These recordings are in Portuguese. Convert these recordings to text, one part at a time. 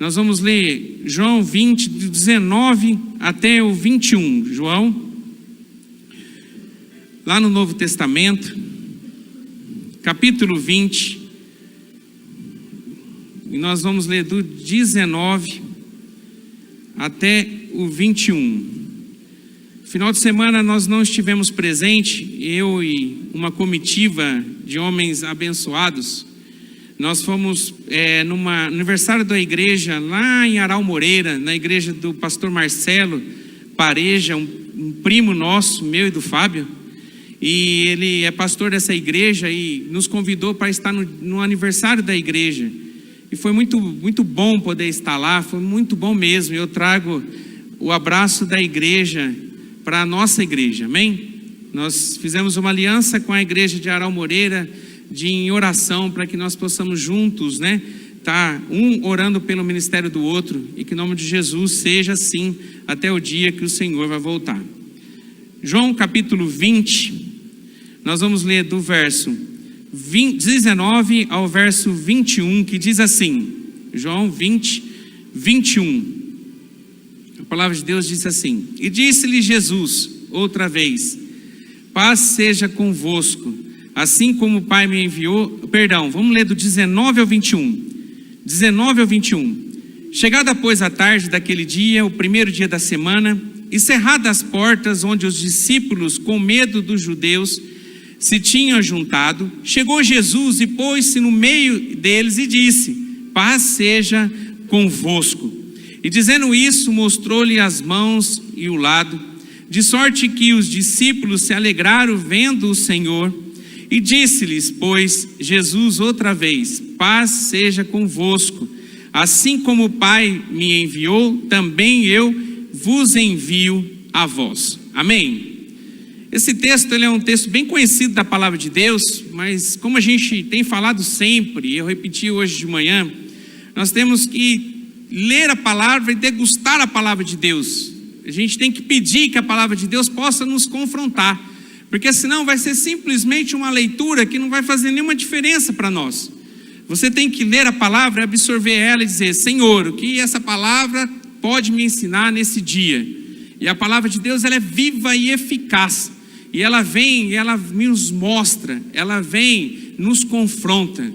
Nós vamos ler João 20, do 19 até o 21. João, lá no Novo Testamento, capítulo 20, e nós vamos ler do 19 até o 21. Final de semana nós não estivemos presentes, eu e uma comitiva de homens abençoados. Nós fomos no aniversário da igreja lá em Aral Moreira, na igreja do pastor Marcelo Pareja, um primo nosso, meu e do Fábio, e ele é pastor dessa igreja e nos convidou para estar no aniversário da igreja. E foi muito, muito bom poder estar lá, foi muito bom mesmo. Eu trago o abraço da igreja para a nossa igreja, amém? Nós fizemos uma aliança com a igreja de Aral Moreira, em oração, para que nós possamos juntos, tá um orando pelo ministério do outro, e que em nome de Jesus seja assim, até o dia que o Senhor vai voltar. João capítulo 20, nós vamos ler do verso 19 ao verso 21, que diz assim, João 20, 21. A palavra de Deus diz assim: E disse-lhe Jesus outra vez: Paz seja convosco, assim como o Pai me enviou. Perdão, vamos ler do 19 ao 21. 19 ao 21. Chegada, pois, a tarde daquele dia, o primeiro dia da semana, e cerradas as portas onde os discípulos, com medo dos judeus, se tinham juntado, chegou Jesus e pôs-se no meio deles e disse: Paz seja convosco. E dizendo isso, mostrou-lhe as mãos e o lado, de sorte que os discípulos se alegraram vendo o Senhor. E disse-lhes, pois, Jesus outra vez: Paz seja convosco. Assim como o Pai me enviou, também eu vos envio a vós. Amém? Esse texto ele é um texto bem conhecido da palavra de Deus, mas como a gente tem falado sempre, eu repeti hoje de manhã, nós temos que ler a palavra e degustar a palavra de Deus. A gente tem que pedir que a palavra de Deus possa nos confrontar, porque senão vai ser simplesmente uma leitura que não vai fazer nenhuma diferença para nós. Você tem que ler a palavra, absorver ela e dizer: Senhor, o que essa palavra pode me ensinar nesse dia? E a palavra de Deus ela é viva e eficaz, e ela vem, ela nos mostra, ela vem, nos confronta.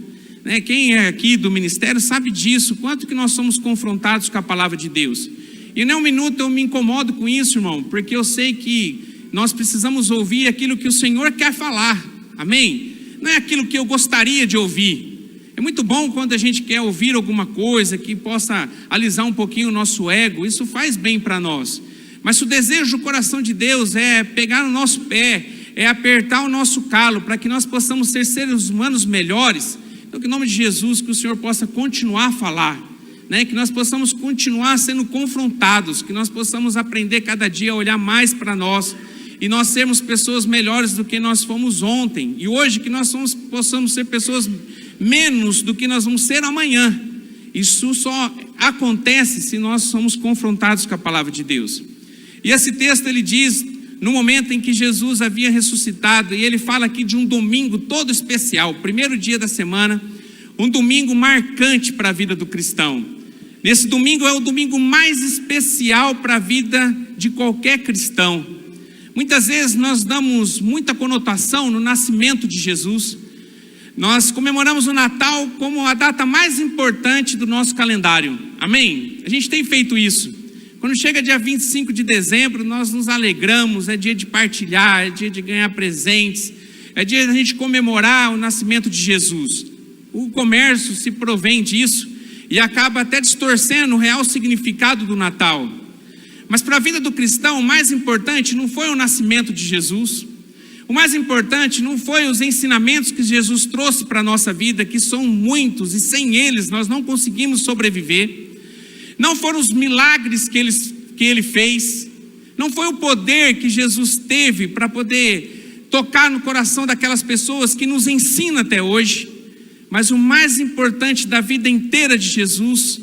Quem é aqui do ministério sabe disso, quanto que nós somos confrontados com a palavra de Deus. E nem um minuto eu me incomodo com isso, irmão, porque eu sei que nós precisamos ouvir aquilo que o Senhor quer falar, amém? Não é aquilo que eu gostaria de ouvir. É muito bom quando a gente quer ouvir alguma coisa que possa alisar um pouquinho o nosso ego, isso faz bem para nós. Mas se o desejo do coração de Deus é pegar no nosso pé, é apertar o nosso calo, para que nós possamos ser seres humanos melhores, então que em nome de Jesus, que o Senhor possa continuar a falar, que nós possamos continuar sendo confrontados, que nós possamos aprender cada dia a olhar mais para nós, e nós sermos pessoas melhores do que nós fomos ontem, e hoje que nós possamos ser pessoas menos do que nós vamos ser amanhã. Isso só acontece se nós somos confrontados com a palavra de Deus. E esse texto ele diz, no momento em que Jesus havia ressuscitado, e ele fala aqui de um domingo todo especial, primeiro dia da semana, um domingo marcante para a vida do cristão. Nesse domingo é o domingo mais especial para a vida de qualquer cristão. Muitas vezes nós damos muita conotação no nascimento de Jesus. Nós comemoramos o Natal como a data mais importante do nosso calendário, amém? A gente tem feito isso. Quando chega dia 25 de dezembro, nós nos alegramos, é dia de partilhar, é dia de ganhar presentes, é dia de a gente comemorar o nascimento de Jesus. O comércio se provém disso e acaba até distorcendo o real significado do Natal. Mas para a vida do cristão, o mais importante não foi o nascimento de Jesus, o mais importante não foi os ensinamentos que Jesus trouxe para a nossa vida, que são muitos, e sem eles nós não conseguimos sobreviver. Não foram os milagres que ele fez, não foi o poder que Jesus teve para poder tocar no coração daquelas pessoas que nos ensina até hoje, mas o mais importante da vida inteira de Jesus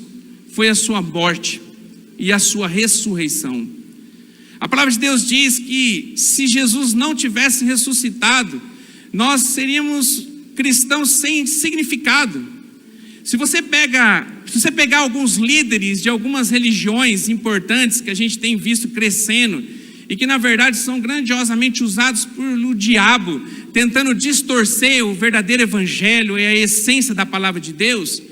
foi a sua morte e a sua ressurreição. A palavra de Deus diz que se Jesus não tivesse ressuscitado, nós seríamos cristãos sem significado. Se você pegar alguns líderes de algumas religiões importantes que a gente tem visto crescendo e que na verdade são grandiosamente usados pelo diabo, tentando distorcer o verdadeiro evangelho e a essência da palavra de Deus,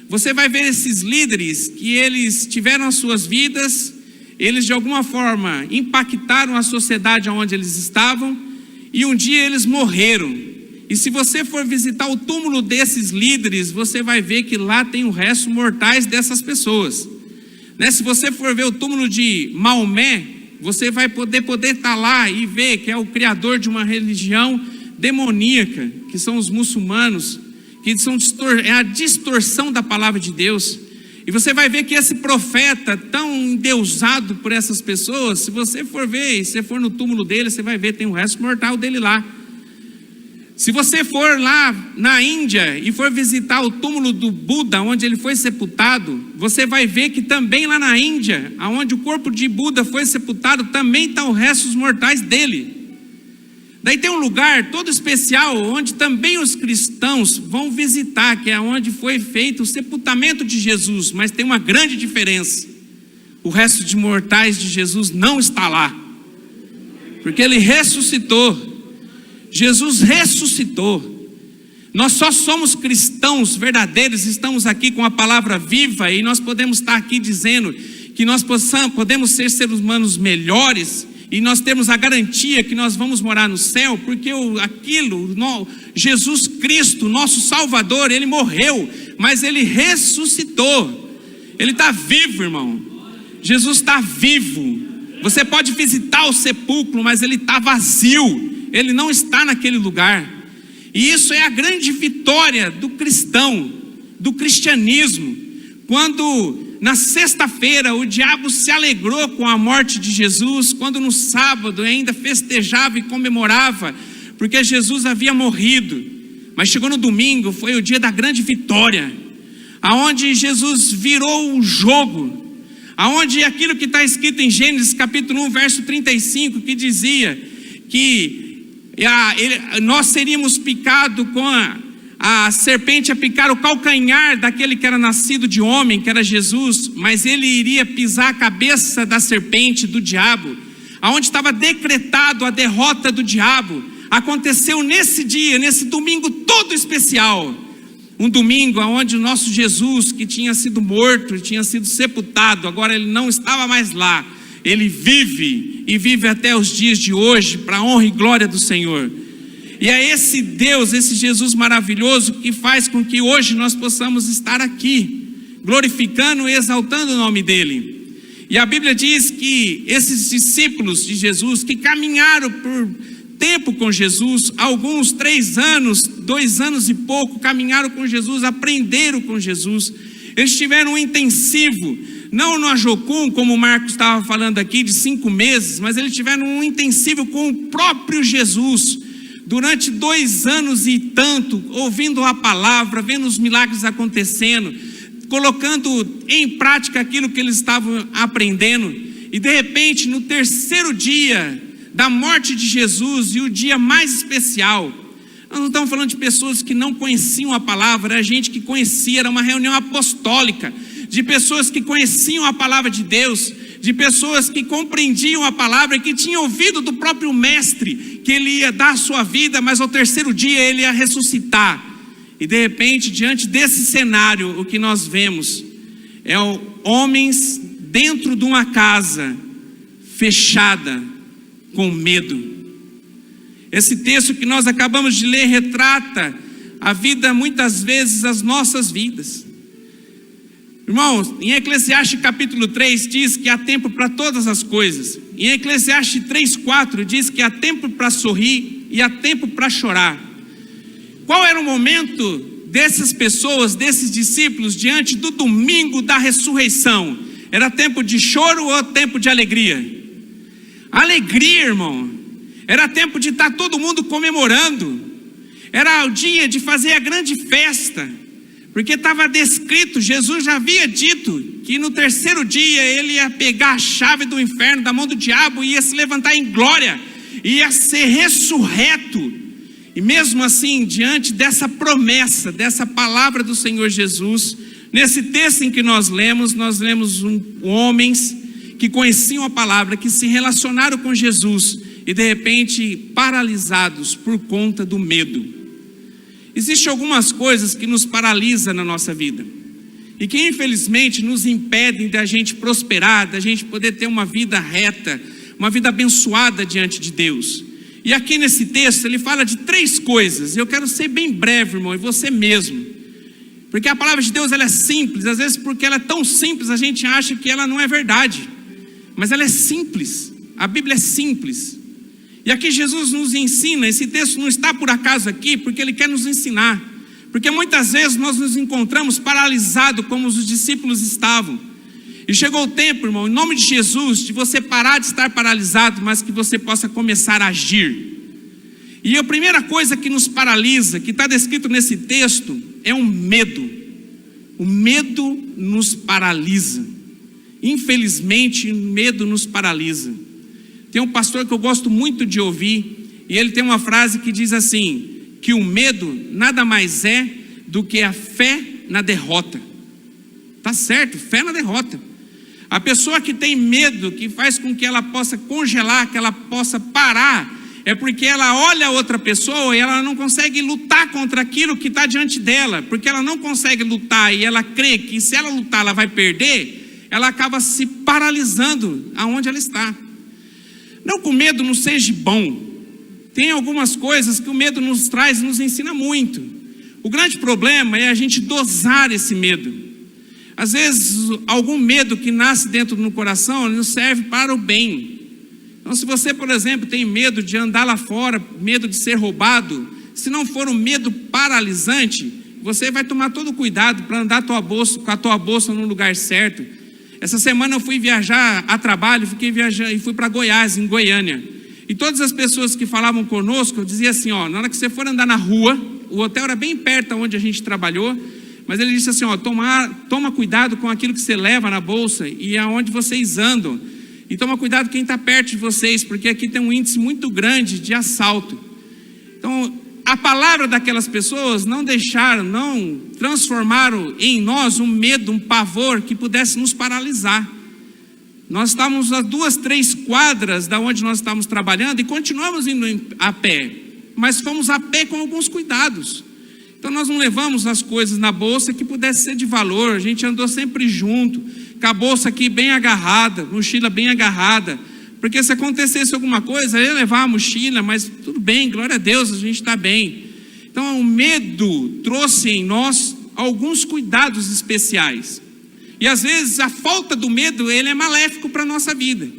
você vai ver esses líderes que eles tiveram as suas vidas, eles de alguma forma impactaram a sociedade onde eles estavam e um dia eles morreram. E se você for visitar o túmulo desses líderes, você vai ver que lá tem o resto mortais dessas pessoas, né? Se você for ver o túmulo de Maomé, você vai poder estar lá e ver que é o criador de uma religião demoníaca, que são os muçulmanos, que é a distorção da palavra de Deus. E você vai ver que esse profeta tão endeusado por essas pessoas, se você for ver, se você for no túmulo dele, você vai ver, tem o resto mortal dele lá. Se você for lá na Índia e for visitar o túmulo do Buda, onde ele foi sepultado, você vai ver que também lá na Índia, onde o corpo de Buda foi sepultado, também estão os restos mortais dele. Daí tem um lugar todo especial, onde também os cristãos vão visitar, que é onde foi feito o sepultamento de Jesus, mas tem uma grande diferença. O resto de mortais de Jesus não está lá, porque ele ressuscitou. Jesus ressuscitou. Nós só somos cristãos verdadeiros, estamos aqui com a palavra viva e nós podemos estar aqui dizendo que nós podemos ser seres humanos melhores e nós temos a garantia que nós vamos morar no céu, porque Jesus Cristo, nosso Salvador, ele morreu, mas ele ressuscitou. Ele está vivo, irmão. Jesus está vivo. Você pode visitar o sepulcro, mas ele está vazio. Ele não está naquele lugar. E isso é a grande vitória do cristão, do cristianismo. Quando na sexta-feira o diabo se alegrou com a morte de Jesus, quando no sábado ainda festejava e comemorava, porque Jesus havia morrido. Mas chegou no domingo, foi o dia da grande vitória, aonde Jesus virou o jogo, aonde aquilo que está escrito em Gênesis capítulo 1, verso 35, que dizia que nós seríamos picados com a serpente a picar o calcanhar daquele que era nascido de homem, que era Jesus, mas ele iria pisar a cabeça da serpente, do diabo, aonde estava decretado a derrota do diabo. Aconteceu nesse dia, nesse domingo todo especial, um domingo onde o nosso Jesus, que tinha sido morto, tinha sido sepultado, agora ele não estava mais lá. Ele vive e vive até os dias de hoje, para a honra e glória do Senhor. E é esse Deus, esse Jesus maravilhoso, que faz com que hoje nós possamos estar aqui, glorificando e exaltando o nome dele. E a Bíblia diz que esses discípulos de Jesus, que caminharam por tempo com Jesus, alguns 3 anos, 2 anos e pouco, caminharam com Jesus, aprenderam com Jesus. Eles tiveram um intensivo, não no Ajocum, como o Marcos estava falando aqui, de 5 meses, mas eles tiveram um intensivo com o próprio Jesus, durante 2 anos e tanto, ouvindo a palavra, vendo os milagres acontecendo, colocando em prática aquilo que eles estavam aprendendo. E de repente, no 3º dia da morte de Jesus, e o dia mais especial, nós não estamos falando de pessoas que não conheciam a palavra, era gente que conhecia, era uma reunião apostólica, de pessoas que conheciam a palavra de Deus, de pessoas que compreendiam a palavra, que tinham ouvido do próprio mestre, que ele ia dar a sua vida, mas ao 3º dia ele ia ressuscitar. E de repente, diante desse cenário, o que nós vemos é homens dentro de uma casa fechada, com medo. Esse texto que nós acabamos de ler retrata a vida, muitas vezes, as nossas vidas. Irmãos, em Eclesiastes capítulo 3 diz que há tempo para todas as coisas. Em Eclesiastes 3:4 diz que há tempo para sorrir e há tempo para chorar. Qual era o momento dessas pessoas, desses discípulos, diante do domingo da ressurreição? Era tempo de choro ou tempo de alegria? Alegria, irmão. Era tempo de estar todo mundo comemorando. Era o dia de fazer a grande festa, porque estava descrito, Jesus já havia dito que no 3º dia ele ia pegar a chave do inferno da mão do diabo e ia se levantar em glória, ia ser ressurreto. E mesmo assim, diante dessa promessa, dessa palavra do Senhor Jesus, nesse texto em que nós lemos homens que conheciam a palavra, que se relacionaram com Jesus e de repente paralisados por conta do medo. Existem algumas coisas que nos paralisam na nossa vida e que infelizmente nos impedem da gente prosperar, da gente poder ter uma vida reta, uma vida abençoada diante de Deus. E aqui nesse texto ele fala de 3 coisas. Eu quero ser bem breve, irmão, e você mesmo, porque a palavra de Deus ela é simples. Às vezes porque ela é tão simples a gente acha que ela não é verdade, mas ela é simples. A Bíblia é simples. E aqui Jesus nos ensina. Esse texto não está por acaso aqui, porque ele quer nos ensinar. Porque muitas vezes nós nos encontramos paralisados como os discípulos estavam. E chegou o tempo, irmão, em nome de Jesus, de você parar de estar paralisado, mas que você possa começar a agir. E a primeira coisa que nos paralisa, que está descrito nesse texto, é um medo. O medo nos paralisa. Infelizmente, o medo nos paralisa. Tem um pastor que eu gosto muito de ouvir, e ele tem uma frase que diz assim, que o medo nada mais é do que a fé na derrota. Tá certo, fé na derrota. A pessoa que tem medo, que faz com que ela possa congelar, que ela possa parar, é porque ela olha a outra pessoa e ela não consegue lutar contra aquilo que está diante dela, porque ela não consegue lutar e ela crê que se ela lutar ela vai perder, ela acaba se paralisando aonde ela está. Não que o medo não seja bom, tem algumas coisas que o medo nos traz, nos ensina muito. O grande problema é a gente dosar esse medo. Às vezes algum medo que nasce dentro do coração nos serve para o bem. Então se você, por exemplo, tem medo de andar lá fora, medo de ser roubado, se não for um medo paralisante, você vai tomar todo o cuidado para andar com a tua bolsa no lugar certo. Essa semana eu fui viajar a trabalho, e fui para Goiás, em Goiânia. E todas as pessoas que falavam conosco, eu dizia assim, ó, na hora que você for andar na rua, o hotel era bem perto onde a gente trabalhou, mas ele disse assim, ó, toma cuidado com aquilo que você leva na bolsa e aonde vocês andam. E toma cuidado quem está perto de vocês, porque aqui tem um índice muito grande de assalto. Então, a palavra daquelas pessoas não transformaram em nós um medo, um pavor que pudesse nos paralisar. Nós estávamos a 2, 3 quadras da onde nós estávamos trabalhando e continuamos indo a pé, mas fomos a pé com alguns cuidados. Então nós não levamos as coisas na bolsa que pudesse ser de valor, a gente andou sempre junto, com a bolsa aqui bem agarrada, mochila bem agarrada, porque se acontecesse alguma coisa, eu ia levar a mochila, mas tudo bem, glória a Deus, a gente está bem. Então o medo trouxe em nós alguns cuidados especiais. E às vezes a falta do medo, ele é maléfico para a nossa vida.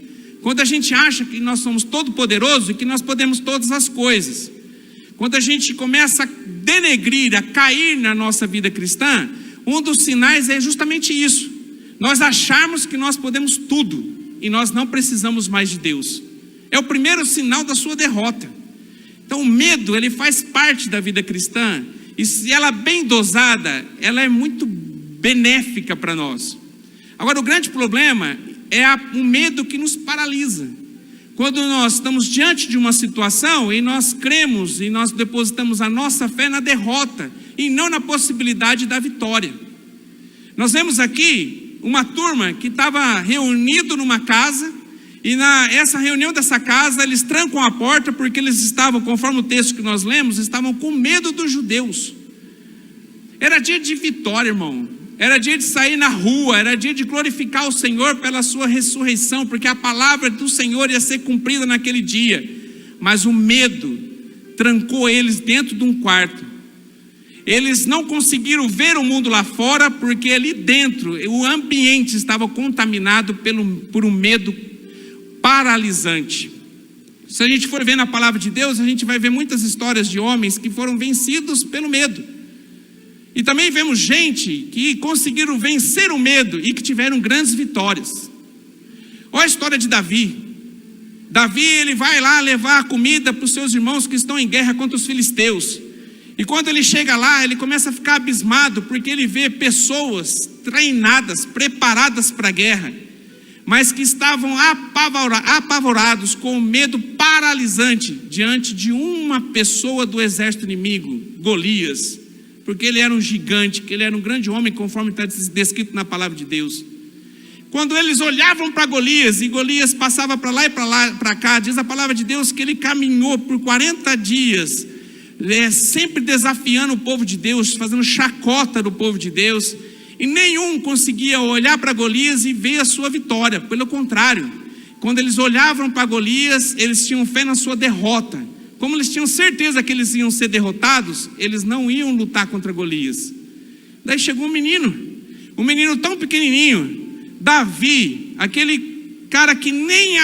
Quando a gente acha que nós somos todo poderosos e que nós podemos todas as coisas. Quando a gente começa a denegrir, a cair na nossa vida cristã, um dos sinais é justamente isso. Nós acharmos que nós podemos tudo e nós não precisamos mais de Deus. É o primeiro sinal da sua derrota. Então o medo, ele faz parte da vida cristã. E se ela é bem dosada, ela é muito benéfica para nós. Agora o grande problema é o medo que nos paralisa. Quando nós estamos diante de uma situação e nós cremos e nós depositamos a nossa fé na derrota e não na possibilidade da vitória. Nós vemos aqui uma turma que estava reunido numa casa e essa reunião dessa casa eles trancam a porta porque eles estavam, conforme o texto que nós lemos, estavam com medo dos judeus. Era dia de vitória, irmão. Era dia de sair na rua, era dia de glorificar o Senhor pela sua ressurreição, porque a palavra do Senhor ia ser cumprida naquele dia. Mas o medo trancou eles dentro de um quarto. Eles não conseguiram ver o mundo lá fora, porque ali dentro o ambiente estava contaminado por um medo paralisante. Se a gente for ver na palavra de Deus, a gente vai ver muitas histórias de homens que foram vencidos pelo medo. E também vemos gente que conseguiram vencer o medo e que tiveram grandes vitórias. Olha a história de Davi. Davi, ele vai lá levar a comida para os seus irmãos que estão em guerra contra os filisteus. E quando ele chega lá, ele começa a ficar abismado, porque ele vê pessoas treinadas, preparadas para a guerra, mas que estavam apavorados com o medo paralisante paralisante diante de uma pessoa do exército inimigo, Golias, porque ele era um gigante, que ele era um grande homem, conforme está descrito na palavra de Deus. Quando eles olhavam para Golias, e Golias passava para lá e para cá, diz a palavra de Deus que ele caminhou por 40 dias, sempre desafiando o povo de Deus, fazendo chacota do povo de Deus, e nenhum conseguia olhar para Golias e ver a sua vitória. Pelo contrário, quando eles olhavam para Golias, eles tinham fé na sua derrota. Como eles tinham certeza que eles iam ser derrotados, eles não iam lutar contra Golias. Daí chegou um menino tão pequenininho, Davi, aquele cara que nem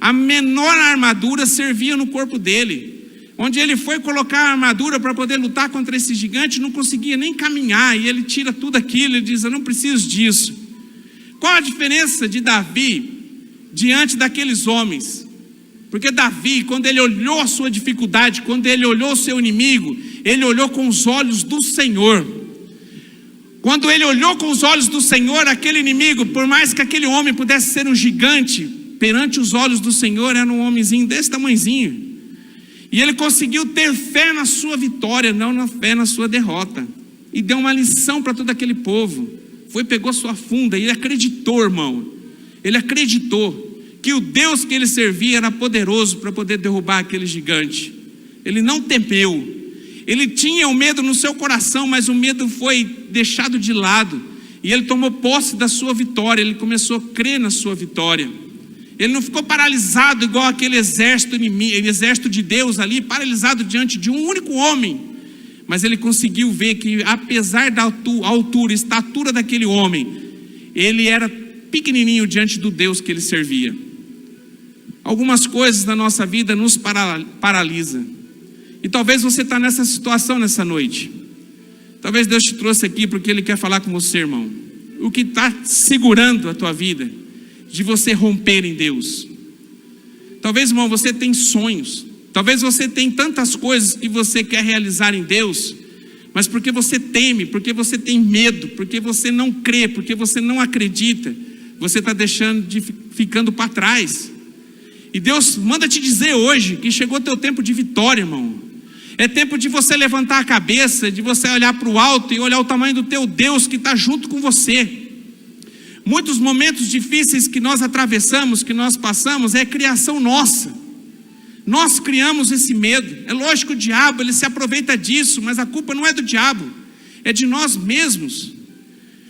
a menor armadura servia no corpo dele. Onde ele foi colocar a armadura para poder lutar contra esse gigante, não conseguia nem caminhar, e ele tira tudo aquilo e diz: eu não preciso disso. Qual a diferença de Davi diante daqueles homens? Porque Davi, quando ele olhou a sua dificuldade, quando ele olhou o seu inimigo, ele olhou com os olhos do Senhor. Quando ele olhou com os olhos do Senhor, aquele inimigo, por mais que aquele homem pudesse ser um gigante, perante os olhos do Senhor era um homenzinho desse tamanhozinho. E ele conseguiu ter fé na sua vitória, não na fé na sua derrota. E deu uma lição para todo aquele povo. Pegou sua funda e ele acreditou, irmão. Ele acreditou que o Deus que ele servia era poderoso para poder derrubar aquele gigante. Ele não temeu. Ele tinha o medo no seu coração, mas o medo foi deixado de lado. E ele tomou posse da sua vitória. Ele começou a crer na sua vitória. Ele não ficou paralisado igual aquele exército de Deus ali, paralisado diante de um único homem. Mas ele conseguiu ver que, apesar da altura, estatura daquele homem, ele era pequenininho diante do Deus que ele servia. Algumas coisas na nossa vida nos paralisam. E talvez você está nessa situação nessa noite. Talvez Deus te trouxe aqui porque Ele quer falar com você, irmão. O que está segurando a tua vida de você romper em Deus? Talvez, irmão, você tem sonhos. Talvez você tem tantas coisas que você quer realizar em Deus, mas porque você teme, porque você tem medo, porque você não crê, porque você não acredita, você está ficando para trás. E Deus manda te dizer hoje que chegou o teu tempo de vitória, irmão. É tempo de você levantar a cabeça, de você olhar para o alto e olhar o tamanho do teu Deus que está junto com você. Muitos momentos difíceis que nós atravessamos, que nós passamos, é criação nossa. Nós criamos esse medo. É lógico que o diabo, ele se aproveita disso, mas a culpa não é do diabo, é de nós mesmos.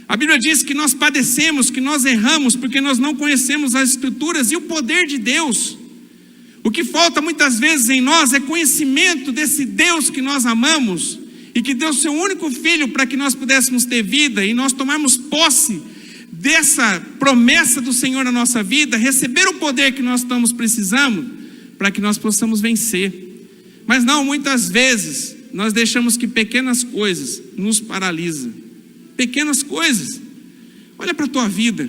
A Bíblia diz que nós padecemos, que nós erramos, porque nós não conhecemos as Escrituras e o poder de Deus. O que falta muitas vezes em nós é conhecimento desse Deus que nós amamos e que deu seu único filho para que nós pudéssemos ter vida e nós tomarmos posse dessa promessa do Senhor na nossa vida, receber o poder que nós estamos precisando para que nós possamos vencer. Mas não, muitas vezes nós deixamos que pequenas coisas nos paralisam. Pequenas coisas. Olha para a tua vida.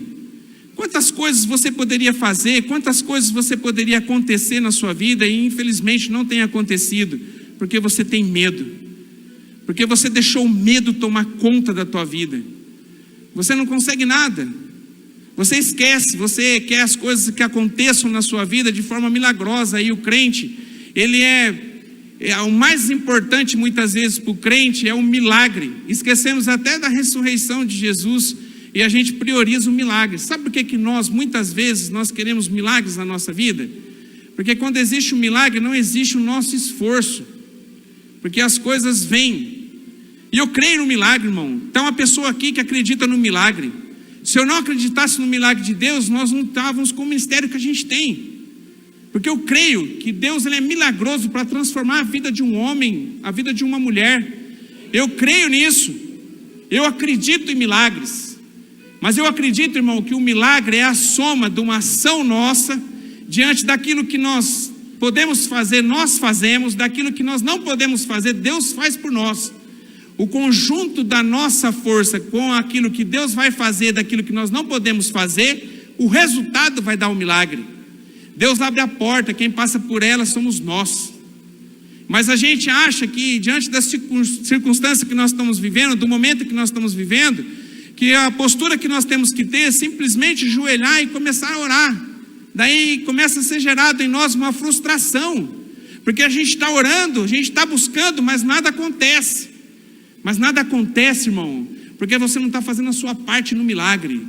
Quantas coisas você poderia fazer, quantas coisas você poderia acontecer na sua vida e infelizmente não tem acontecido, porque você tem medo, porque você deixou o medo tomar conta da tua vida. Você não consegue nada, você esquece, você quer as coisas que aconteçam na sua vida de forma milagrosa. E o crente, ele é o mais importante muitas vezes para o crente, é um milagre. Esquecemos até da ressurreição de Jesus e a gente prioriza o milagre. Sabe por que nós, muitas vezes, nós queremos milagres na nossa vida? Porque quando existe um milagre, não existe o nosso esforço. Porque as coisas vêm. E eu creio no milagre, irmão. Então, uma pessoa aqui que acredita no milagre. Se eu não acreditasse no milagre de Deus, nós não estávamos com o ministério que a gente tem. Porque eu creio que Deus, ele é milagroso para transformar a vida de um homem, a vida de uma mulher. Eu creio nisso. Eu acredito em milagres. Mas eu acredito, irmão, que o milagre é a soma de uma ação nossa diante daquilo que nós podemos fazer, nós fazemos, daquilo que nós não podemos fazer, Deus faz por nós. O conjunto da nossa força com aquilo que Deus vai fazer, daquilo que nós não podemos fazer, o resultado vai dar um milagre. Deus abre a porta, quem passa por ela somos nós. Mas a gente acha que diante das circunstâncias que nós estamos vivendo, do momento que nós estamos vivendo, que a postura que nós temos que ter é simplesmente ajoelhar e começar a orar. Daí começa a ser gerado em nós uma frustração, porque a gente está orando, a gente está buscando, mas nada acontece. Mas nada acontece, irmão, porque você não está fazendo a sua parte no milagre.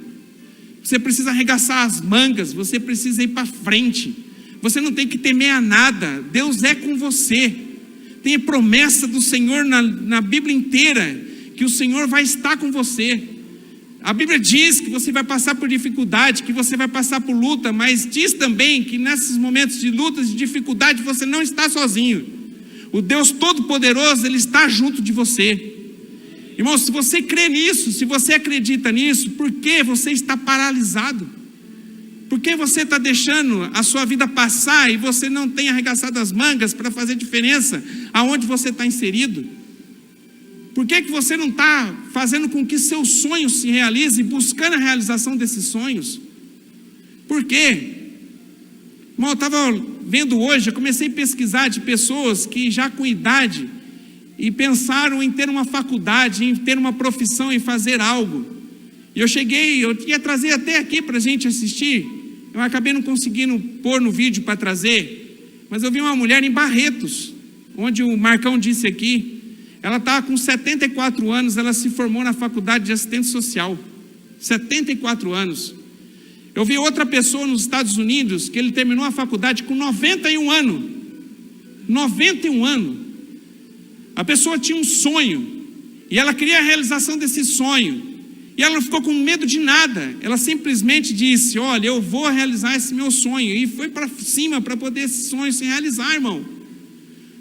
Você precisa arregaçar as mangas, você precisa ir para frente. Você não tem que temer a nada, Deus é com você. Tem a promessa do Senhor na Bíblia inteira, que o Senhor vai estar com você. A Bíblia diz que você vai passar por dificuldade, que você vai passar por luta, mas diz também que nesses momentos de luta, de dificuldade, você não está sozinho. O Deus Todo-Poderoso, Ele está junto de você. Irmão, se você crê nisso, se você acredita nisso, por que você está paralisado? Por que você está deixando a sua vida passar e você não tem arregaçado as mangas para fazer diferença aonde você está inserido? Por que você não está fazendo com que seus sonhos se realizem, buscando a realização desses sonhos? Por quê? Irmão, eu estava vendo hoje, eu comecei a pesquisar de pessoas que já com idade e pensaram em ter uma faculdade, em ter uma profissão, em fazer algo. E eu ia trazer até aqui para a gente assistir, eu acabei não conseguindo pôr no vídeo para trazer, mas eu vi uma mulher em Barretos, onde o Marcão disse aqui. Ela estava com 74 anos, ela se formou na faculdade de assistente social. 74 anos. Eu vi outra pessoa nos Estados Unidos, que ele terminou a faculdade com 91 anos. 91 anos. A pessoa tinha um sonho, e ela queria a realização desse sonho. E ela não ficou com medo de nada. Ela simplesmente disse, olha, eu vou realizar esse meu sonho. E foi para cima para poder esse sonho se realizar, irmão.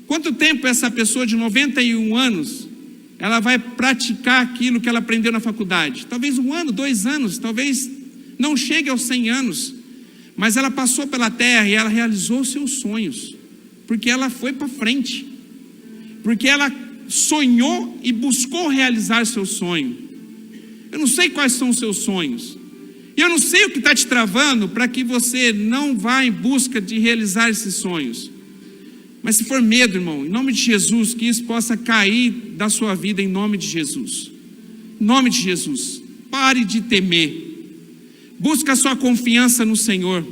Quanto tempo essa pessoa de 91 anos, ela vai praticar aquilo que ela aprendeu na faculdade? Talvez 1 ano, 2 anos, talvez não chegue aos 100 anos. Mas ela passou pela terra e ela realizou os seus sonhos. Porque ela foi para frente. Porque ela sonhou e buscou realizar seu sonho. Eu não sei quais são os seus sonhos. E eu não sei o que está te travando para que você não vá em busca de realizar esses sonhos. Mas se for medo, irmão, em nome de Jesus, que isso possa cair da sua vida em nome de Jesus. Em nome de Jesus. Pare de temer. Busque a sua confiança no Senhor.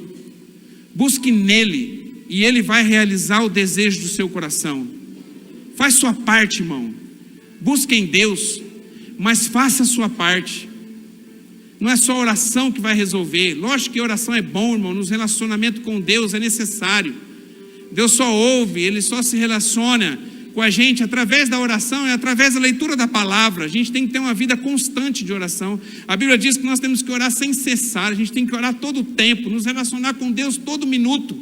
Busque nele e ele vai realizar o desejo do seu coração. Faz sua parte, irmão. Busque em Deus, mas faça a sua parte. Não é só oração que vai resolver. Lógico que oração é bom, irmão. Nos relacionamentos com Deus é necessário. Deus só ouve, Ele só se relaciona com a gente através da oração e através da leitura da palavra. A gente tem que ter uma vida constante de oração. A Bíblia diz que nós temos que orar sem cessar, a gente tem que orar todo o tempo, nos relacionar com Deus todo minuto.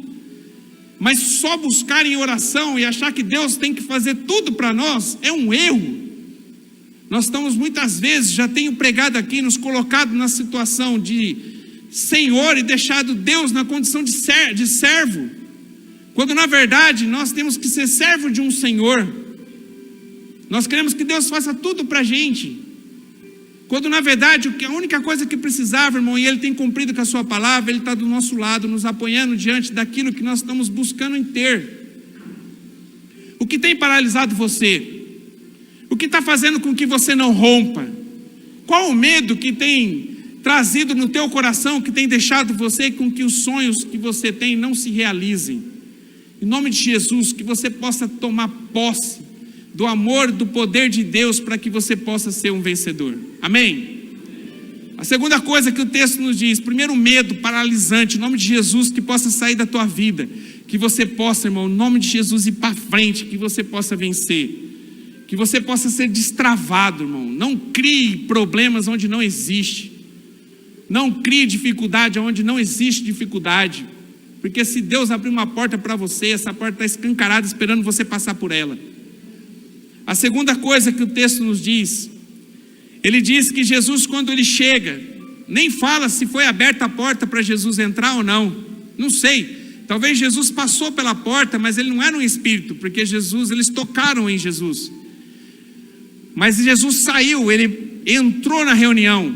Mas só buscar em oração e achar que Deus tem que fazer tudo para nós é um erro. Nós estamos muitas vezes, já tenho pregado aqui, nos colocado na situação de Senhor e deixado Deus na condição de servo. Quando na verdade nós temos que ser servo de um Senhor. Nós queremos que Deus faça tudo para a gente. Quando na verdade a única coisa que precisava, irmão, e Ele tem cumprido com a sua palavra, Ele está do nosso lado, nos apoiando diante daquilo que nós estamos buscando em ter. O que tem paralisado você? O que está fazendo com que você não rompa? Qual o medo que tem trazido no teu coração, que tem deixado você com que os sonhos que você tem não se realizem? Em nome de Jesus, que você possa tomar posse do amor, do poder de Deus, para que você possa ser um vencedor. Amém? A segunda coisa que o texto nos diz, primeiro medo paralisante, em nome de Jesus, que possa sair da tua vida, que você possa, irmão, em nome de Jesus, ir para frente, que você possa vencer, que você possa ser destravado, irmão. Não crie problemas onde não existe, não crie dificuldade onde não existe dificuldade. Porque se Deus abrir uma porta para você, essa porta está escancarada esperando você passar por ela. A segunda coisa que o texto nos diz, ele diz que Jesus, quando ele chega, nem fala se foi aberta a porta para Jesus entrar ou não. Não sei. Talvez Jesus passou pela porta, mas ele não era um espírito, porque eles tocaram em Jesus. Mas Jesus saiu, ele entrou na reunião.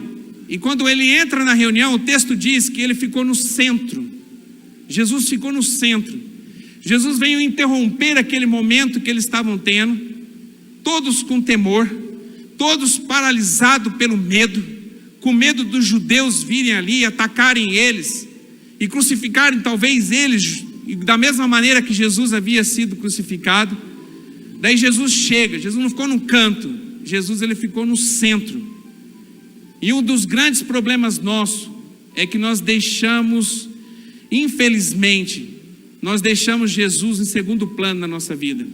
E quando ele entra na reunião, o texto diz que ele ficou no centro. Jesus ficou no centro. Jesus veio interromper aquele momento que eles estavam tendo, todos com temor, todos paralisados pelo medo, com medo dos judeus virem ali e atacarem eles. e crucificaram talvez eles da mesma maneira que Jesus havia sido crucificado. Daí Jesus chega, Jesus não ficou num canto, Jesus ele ficou no centro. E um dos grandes problemas nossos é que nós deixamos, infelizmente, nós deixamos Jesus em segundo plano na nossa vida.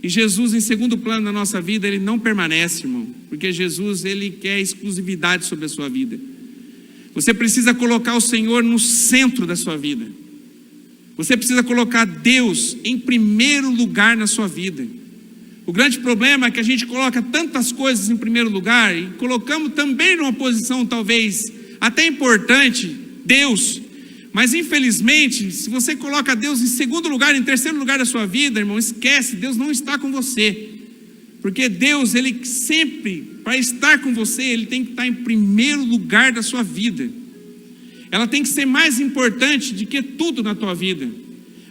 E Jesus em segundo plano na nossa vida, ele não permanece, irmão, porque Jesus ele quer exclusividade sobre a sua vida. Você precisa colocar o Senhor no centro da sua vida. Você precisa colocar Deus em primeiro lugar na sua vida. O grande problema é que a gente coloca tantas coisas em primeiro lugar e colocamos também numa posição talvez até importante, Deus. Mas infelizmente, se você coloca Deus em segundo lugar, em terceiro lugar da sua vida, irmão, esquece, Deus não está com você. Porque Deus, ele sempre, para estar com você, ele tem que estar em primeiro lugar da sua vida. Ela tem que ser mais importante do que tudo na tua vida.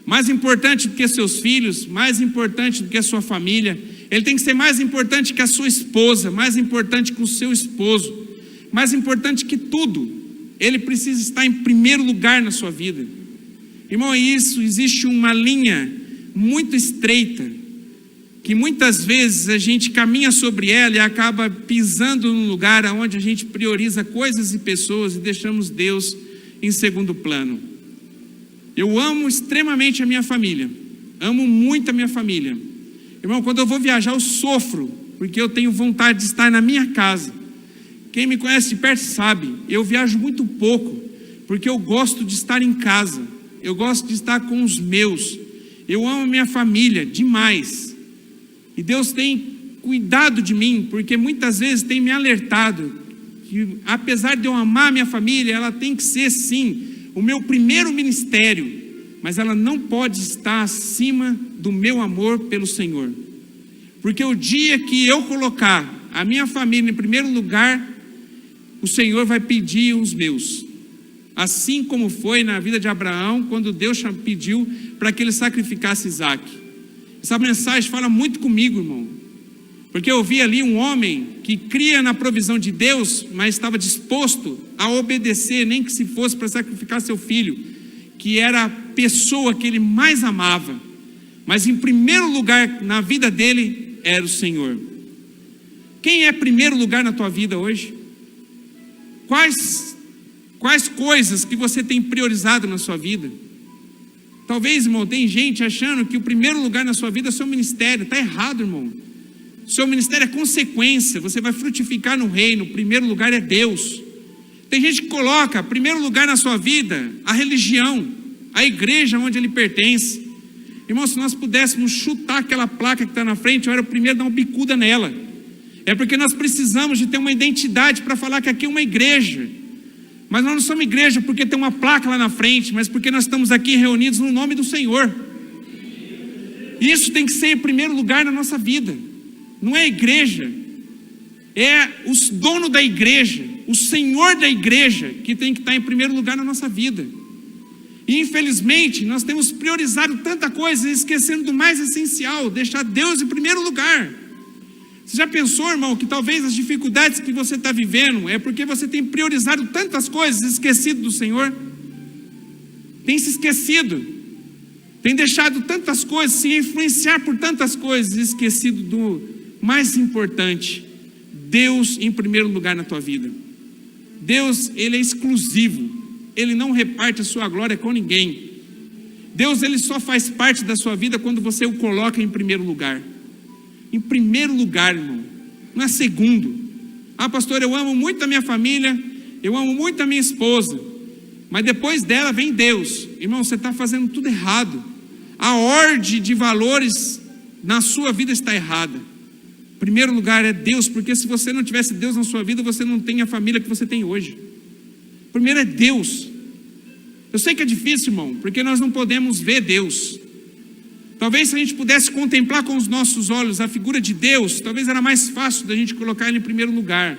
Mais importante do que seus filhos, mais importante do que a sua família. Ele tem que ser mais importante que a sua esposa, mais importante que o seu esposo, mais importante que tudo. Ele precisa estar em primeiro lugar na sua vida. Irmão, isso existe uma linha muito estreita, que muitas vezes a gente caminha sobre ela e acaba pisando num lugar onde a gente prioriza coisas e pessoas e deixamos Deus em segundo plano. Eu amo extremamente a minha família, amo muito a minha família. Irmão, quando eu vou viajar eu sofro, porque eu tenho vontade de estar na minha casa. Quem me conhece de perto sabe, eu viajo muito pouco, porque eu gosto de estar em casa, eu gosto de estar com os meus, eu amo a minha família demais, e Deus tem cuidado de mim, porque muitas vezes tem me alertado, que apesar de eu amar a minha família, ela tem que ser sim, o meu primeiro ministério, mas ela não pode estar acima do meu amor pelo Senhor, porque o dia que eu colocar a minha família em primeiro lugar, o Senhor vai pedir os meus, assim como foi na vida de Abraão, quando Deus pediu para que ele sacrificasse Isaac. Essa mensagem fala muito comigo, irmão, porque eu vi ali um homem que cria na provisão de Deus, mas estava disposto a obedecer, nem que se fosse para sacrificar seu filho, que era a pessoa que ele mais amava, mas em primeiro lugar na vida dele era o Senhor. Quem é primeiro lugar na tua vida hoje? Quais coisas que você tem priorizado na sua vida? Talvez, irmão, tem gente achando que o primeiro lugar na sua vida é o seu ministério. Está errado, irmão. O seu ministério é consequência, você vai frutificar no reino. O primeiro lugar é Deus. Tem gente que coloca primeiro lugar na sua vida a religião, a igreja onde ele pertence. Irmão, se nós pudéssemos chutar aquela placa que está na frente, eu era o primeiro a dar uma bicuda nela. É porque nós precisamos de ter uma identidade para falar que aqui é uma igreja. Mas nós não somos igreja porque tem uma placa lá na frente, mas porque nós estamos aqui reunidos no nome do Senhor. Isso tem que ser em primeiro lugar na nossa vida. Não é a igreja, é o dono da igreja, o Senhor da igreja que tem que estar em primeiro lugar na nossa vida. E infelizmente nós temos priorizado tanta coisa, esquecendo do mais essencial, deixar Deus em primeiro lugar. Você já pensou, irmão, que talvez as dificuldades que você está vivendo é porque você tem priorizado tantas coisas, esquecido do Senhor? Tem se esquecido, tem deixado tantas coisas, se influenciar por tantas coisas, esquecido do mais importante, Deus em primeiro lugar na tua vida. Deus, ele é exclusivo, ele não reparte a sua glória com ninguém. Deus, ele só faz parte da sua vida quando você o coloca em primeiro lugar. Em primeiro lugar, irmão, não é segundo. Ah, pastor, eu amo muito a minha família, eu amo muito a minha esposa, mas depois dela vem Deus. Irmão, você está fazendo tudo errado. A ordem de valores na sua vida está errada. Primeiro lugar é Deus, porque se você não tivesse Deus na sua vida, você não tem a família que você tem hoje. Primeiro é Deus. Eu sei que é difícil, irmão, porque nós não podemos ver Deus. Talvez se a gente pudesse contemplar com os nossos olhos a figura de Deus, talvez era mais fácil da gente colocar Ele em primeiro lugar.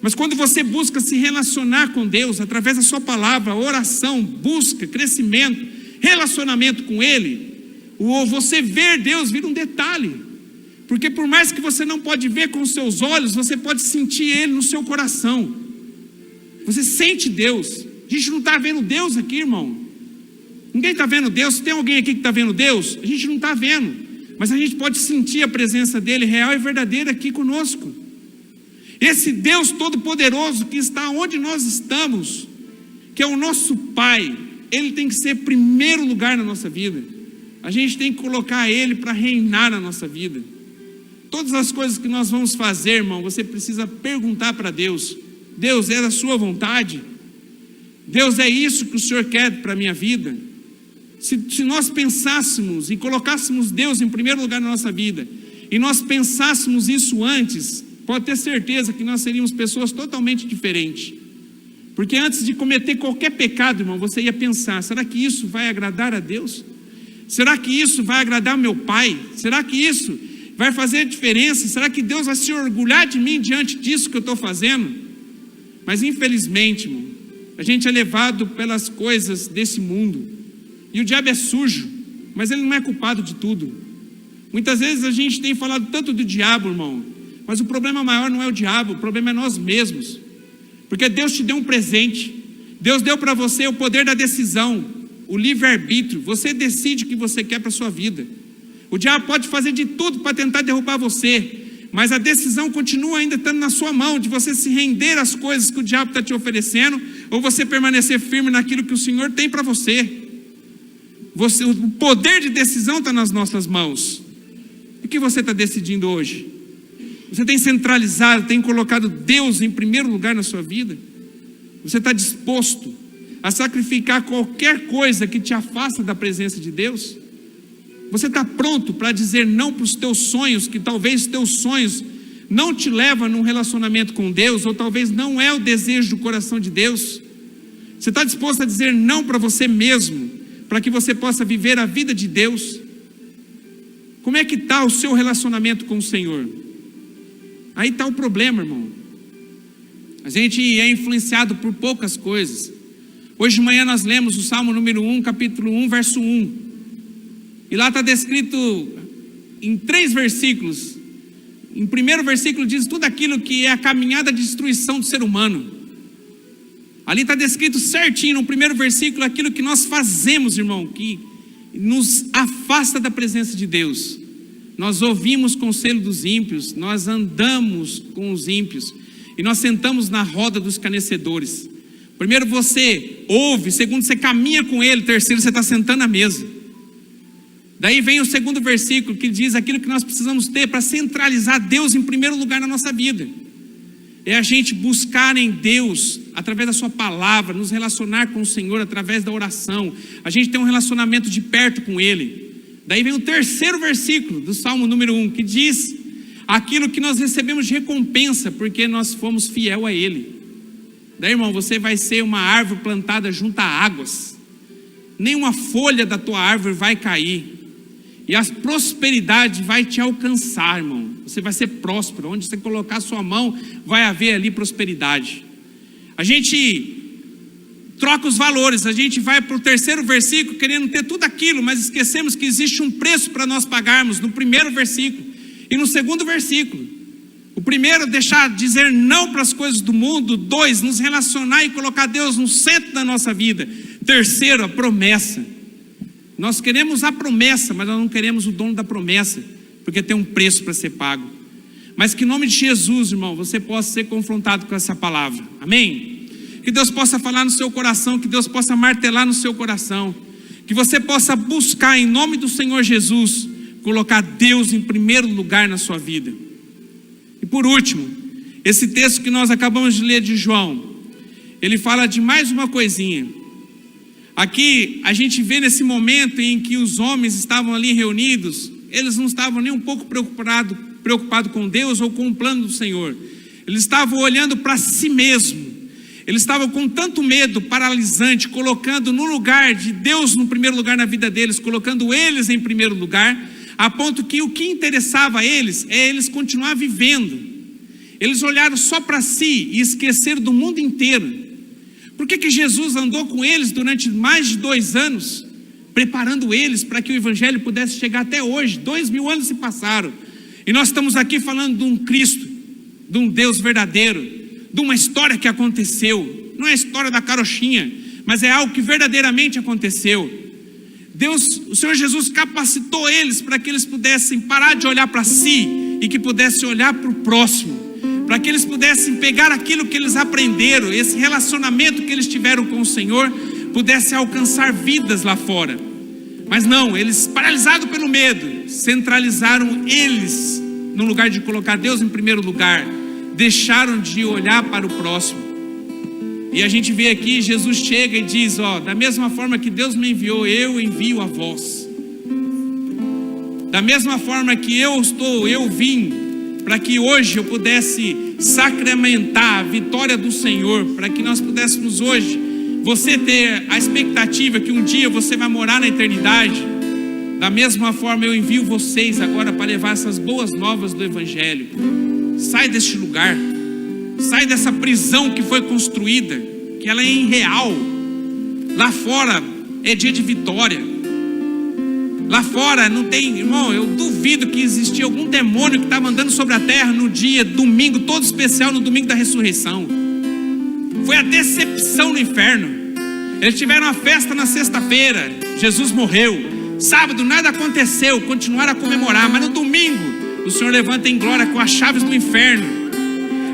Mas quando você busca se relacionar com Deus, através da sua palavra, oração, busca, crescimento, relacionamento com Ele, ou você ver Deus vira um detalhe. Porque por mais que você não pode ver com os seus olhos, você pode sentir Ele no seu coração. Você sente Deus. A gente não está vendo Deus aqui, irmão. Ninguém está vendo Deus. Se tem alguém aqui que está vendo Deus, a gente não está vendo. Mas a gente pode sentir a presença dele real e verdadeira aqui conosco. Esse Deus Todo-Poderoso que está onde nós estamos, que é o nosso Pai, Ele tem que ser primeiro lugar na nossa vida. A gente tem que colocar Ele para reinar na nossa vida. Todas as coisas que nós vamos fazer, irmão, você precisa perguntar para Deus: Deus, é da sua vontade? Deus, é isso que o Senhor quer para a minha vida? Se nós pensássemos e colocássemos Deus em primeiro lugar na nossa vida, e nós pensássemos isso antes, pode ter certeza que nós seríamos pessoas totalmente diferentes. Porque antes de cometer qualquer pecado, irmão, você ia pensar: será que isso vai agradar a Deus? Será que isso vai agradar meu Pai? Será que isso vai fazer diferença? Será que Deus vai se orgulhar de mim diante disso que eu estou fazendo? Mas infelizmente, irmão, a gente é levado pelas coisas desse mundo. E o diabo é sujo, mas ele não é culpado de tudo. Muitas vezes a gente tem falado tanto do diabo, irmão, mas o problema maior não é o diabo, o problema é nós mesmos. Porque Deus te deu um presente. Deus deu para você o poder da decisão, o livre-arbítrio. Você decide o que você quer para a sua vida. O diabo pode fazer de tudo para tentar derrubar você, mas a decisão continua ainda estando na sua mão, de você se render às coisas que o diabo está te oferecendo, ou você permanecer firme naquilo que o Senhor tem para você. O poder de decisão está nas nossas mãos. O que você está decidindo hoje? Você tem centralizado, tem colocado Deus em primeiro lugar na sua vida? Você está disposto a sacrificar qualquer coisa que te afasta da presença de Deus? Você está pronto para dizer não para os teus sonhos, que talvez os teus sonhos não te levam num relacionamento com Deus, ou talvez não é o desejo do coração de Deus? Você está disposto a dizer não para você mesmo, para que você possa viver a vida de Deus? Como é que está o seu relacionamento com o Senhor? Aí está o problema, irmão. A gente é influenciado por poucas coisas. Hoje de manhã nós lemos o Salmo número 1, capítulo 1, verso 1. E lá está descrito em 3 versículos. Em primeiro versículo diz tudo aquilo que é a caminhada de destruição do ser humano. Ali está descrito certinho no primeiro versículo aquilo que nós fazemos, irmão, que nos afasta da presença de Deus. Nós ouvimos o conselho dos ímpios, nós andamos com os ímpios, e nós sentamos na roda dos escarnecedores. Primeiro você ouve, segundo você caminha com ele, terceiro você está sentando à mesa. Daí vem o segundo versículo que diz aquilo que nós precisamos ter para centralizar Deus em primeiro lugar na nossa vida. É a gente buscar em Deus, através da sua palavra, nos relacionar com o Senhor através da oração. A gente tem um relacionamento de perto com Ele. Daí vem o terceiro versículo do Salmo número 1, que diz aquilo que nós recebemos de recompensa, porque nós fomos fiel a Ele. Daí, irmão, você vai ser uma árvore plantada junto a águas. Nenhuma folha da tua árvore vai cair. E a prosperidade vai te alcançar, irmão. Você vai ser próspero. Onde você colocar a sua mão, vai haver ali prosperidade. A gente troca os valores. A gente vai para o terceiro versículo querendo ter tudo aquilo, mas esquecemos que existe um preço para nós pagarmos no primeiro versículo e no segundo versículo. O primeiro, dizer não para as coisas do mundo. 2, nos relacionar e colocar Deus no centro da nossa vida. Terceiro, a promessa. Nós queremos a promessa, mas nós não queremos o dono da promessa, porque tem um preço para ser pago. Mas que em nome de Jesus, irmão, você possa ser confrontado com essa palavra. Amém? Que Deus possa falar no seu coração, que Deus possa martelar no seu coração, que você possa buscar em nome do Senhor Jesus, colocar Deus em primeiro lugar na sua vida. E por último, esse texto que nós acabamos de ler de João, ele fala de mais uma coisinha. Aqui a gente vê nesse momento em que os homens estavam ali reunidos, eles não estavam nem um pouco preocupados com Deus ou com o plano do Senhor. Eles estavam olhando para si mesmo. Eles estavam com tanto medo paralisante, colocando no lugar de Deus no primeiro lugar na vida deles, colocando eles em primeiro lugar, a ponto que o que interessava a eles é eles continuar vivendo. Eles olharam só para si e esqueceram do mundo inteiro. Por que Jesus andou com eles durante mais de 2 anos, preparando eles para que o Evangelho pudesse chegar até hoje? 2000 anos se passaram, e nós estamos aqui falando de um Cristo, de um Deus verdadeiro, de uma história que aconteceu. Não é a história da carochinha, mas é algo que verdadeiramente aconteceu. Deus, o Senhor Jesus capacitou eles para que eles pudessem parar de olhar para si e que pudessem olhar para o próximo, para que eles pudessem pegar aquilo que eles aprenderam, esse relacionamento que eles tiveram com o Senhor, pudesse alcançar vidas lá fora. Mas não, eles, paralisados pelo medo, centralizaram eles no lugar de colocar Deus em primeiro lugar, deixaram de olhar para o próximo. E a gente vê aqui, Jesus chega e diz, da mesma forma que Deus me enviou, eu envio a vós. Da mesma forma que eu vim para que hoje eu pudesse sacramentar a vitória do Senhor, para que nós pudéssemos hoje, você ter a expectativa que um dia você vai morar na eternidade. Da mesma forma eu envio vocês agora para levar essas boas novas do Evangelho. Sai deste lugar, sai dessa prisão que foi construída, que ela é irreal. Lá fora é dia de vitória. Lá fora não tem, irmão, eu duvido que existia algum demônio que estava andando sobre a terra no dia, domingo, todo especial, no domingo da ressurreição. Foi a decepção no inferno. Eles tiveram a festa na sexta-feira, Jesus morreu. Sábado nada aconteceu, continuaram a comemorar, mas no domingo o Senhor levanta em glória com as chaves do inferno.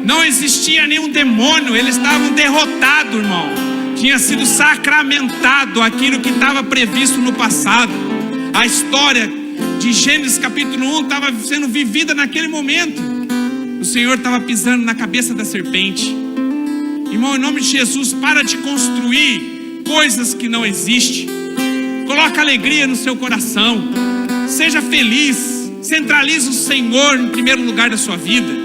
Não existia nenhum demônio, eles estavam derrotados, irmão. Tinha sido sacramentado aquilo que estava previsto no passado. A história de Gênesis capítulo 1 estava sendo vivida naquele momento. O Senhor estava pisando na cabeça da serpente. Irmão, em nome de Jesus, para de construir coisas que não existem. Coloca alegria no seu coração. Seja feliz. Centralize o Senhor em primeiro lugar da sua vida.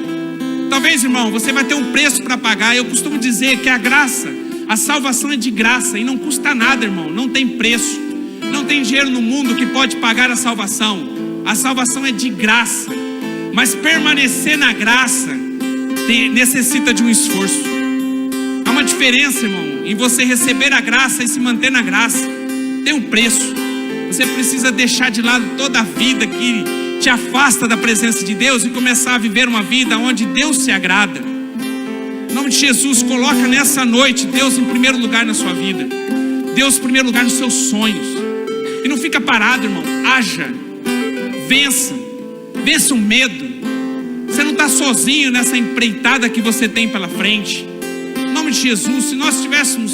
Talvez, irmão, você vai ter um preço para pagar. Eu costumo dizer que a graça, a salvação é de graça e não custa nada, irmão. Não tem preço. Não tem dinheiro no mundo que pode pagar a salvação. A salvação é de graça. Mas permanecer na graça necessita de um esforço. Há uma diferença, irmão, em você receber a graça e se manter na graça. Tem um preço. Você precisa deixar de lado toda a vida que te afasta da presença de Deus e começar a viver uma vida onde Deus se agrada. Em nome de Jesus, coloca nessa noite Deus em primeiro lugar na sua vida. Deus em primeiro lugar nos seus sonhos. E não fica parado, irmão. Haja. Vença. Vença o medo. Você não está sozinho nessa empreitada que você tem pela frente. Em nome de Jesus, se nós tivéssemos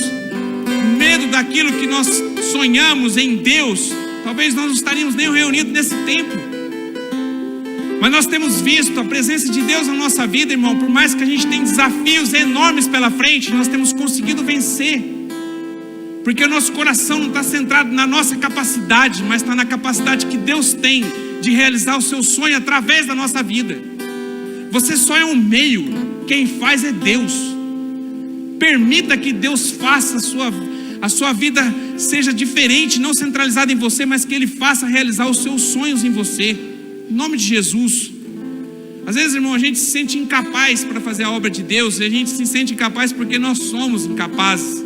medo daquilo que nós sonhamos em Deus, talvez nós não estaríamos nem reunidos nesse tempo. Mas nós temos visto a presença de Deus na nossa vida, irmão. Por mais que a gente tenha desafios enormes pela frente, nós temos conseguido vencer. Porque o nosso coração não está centrado na nossa capacidade, mas está na capacidade que Deus tem de realizar o seu sonho através da nossa vida. Você só é um meio, quem faz é Deus. Permita que Deus faça a sua vida seja diferente, não centralizada em você, mas que Ele faça realizar os seus sonhos em você. Em nome de Jesus. Às vezes, irmão, a gente se sente incapaz para fazer a obra de Deus, e a gente se sente incapaz porque nós somos incapazes.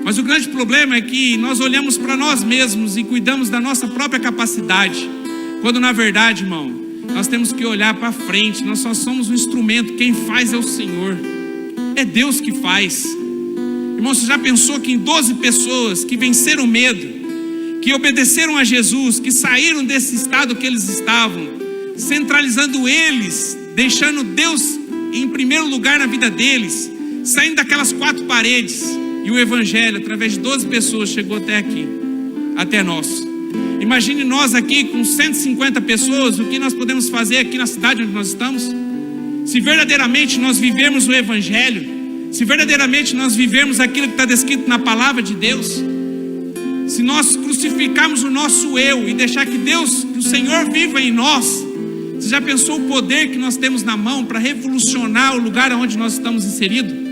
Mas o grande problema é que nós olhamos para nós mesmos e cuidamos da nossa própria capacidade, quando na verdade, irmão, nós temos que olhar para frente. Nós só somos um instrumento, quem faz é o Senhor. É Deus que faz. Irmão, você já pensou que em 12 pessoas que venceram o medo, que obedeceram a Jesus, que saíram desse estado que eles estavam, centralizando eles, deixando Deus em primeiro lugar na vida deles, saindo daquelas 4 paredes, e o Evangelho, através de 12 pessoas, chegou até aqui, até nós. Imagine nós aqui com 150 pessoas, o que nós podemos fazer aqui na cidade onde nós estamos? Se verdadeiramente nós vivermos o Evangelho, se verdadeiramente nós vivermos aquilo que está descrito na palavra de Deus, se nós crucificarmos o nosso eu e deixar que Deus, que o Senhor viva em nós, você já pensou o poder que nós temos na mão para revolucionar o lugar onde nós estamos inseridos?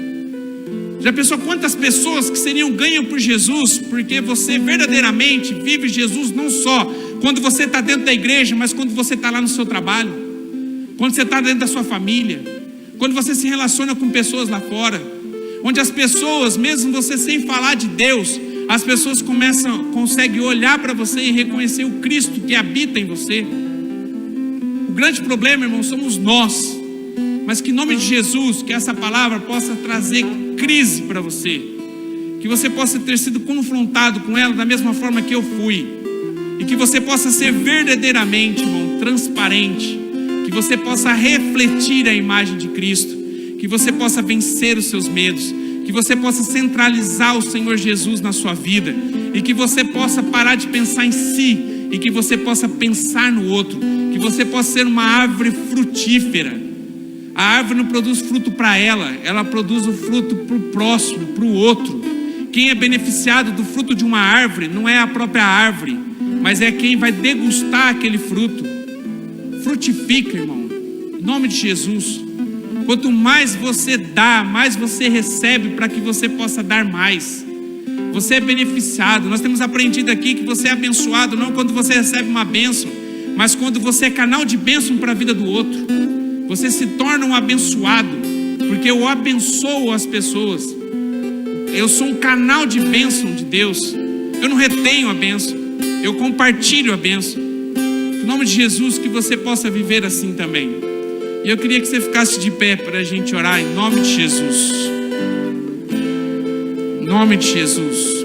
Já pensou quantas pessoas que seriam ganhas por Jesus, porque você verdadeiramente vive Jesus não só quando você está dentro da igreja, mas quando você está lá no seu trabalho, quando você está dentro da sua família, quando você se relaciona com pessoas lá fora, onde as pessoas, mesmo você sem falar de Deus, as pessoas conseguem olhar para você e reconhecer o Cristo que habita em você. O grande problema, irmão, somos nós. Mas que em nome de Jesus, que essa palavra possa trazer crise para você, que você possa ter sido confrontado com ela da mesma forma que eu fui, e que você possa ser verdadeiramente, irmão, transparente, que você possa refletir a imagem de Cristo, que você possa vencer os seus medos, que você possa centralizar o Senhor Jesus na sua vida, e que você possa parar de pensar em si, e que você possa pensar no outro, que você possa ser uma árvore frutífera. A árvore não produz fruto para ela produz o fruto para o próximo, para o outro. Quem é beneficiado do fruto de uma árvore não é a própria árvore, mas é quem vai degustar aquele fruto. Frutifica, irmão, em nome de Jesus. Quanto mais você dá, mais você recebe, para que você possa dar mais. Você é beneficiado. Nós temos aprendido aqui que você é abençoado não quando você recebe uma bênção, mas quando você é canal de bênção para a vida do outro. Você se torna um abençoado, porque eu abençoo as pessoas. Eu sou um canal de bênção de Deus. Eu não retenho a bênção, eu compartilho a bênção. Em nome de Jesus, que você possa viver assim também. E eu queria que você ficasse de pé para a gente orar em nome de Jesus. Em nome de Jesus.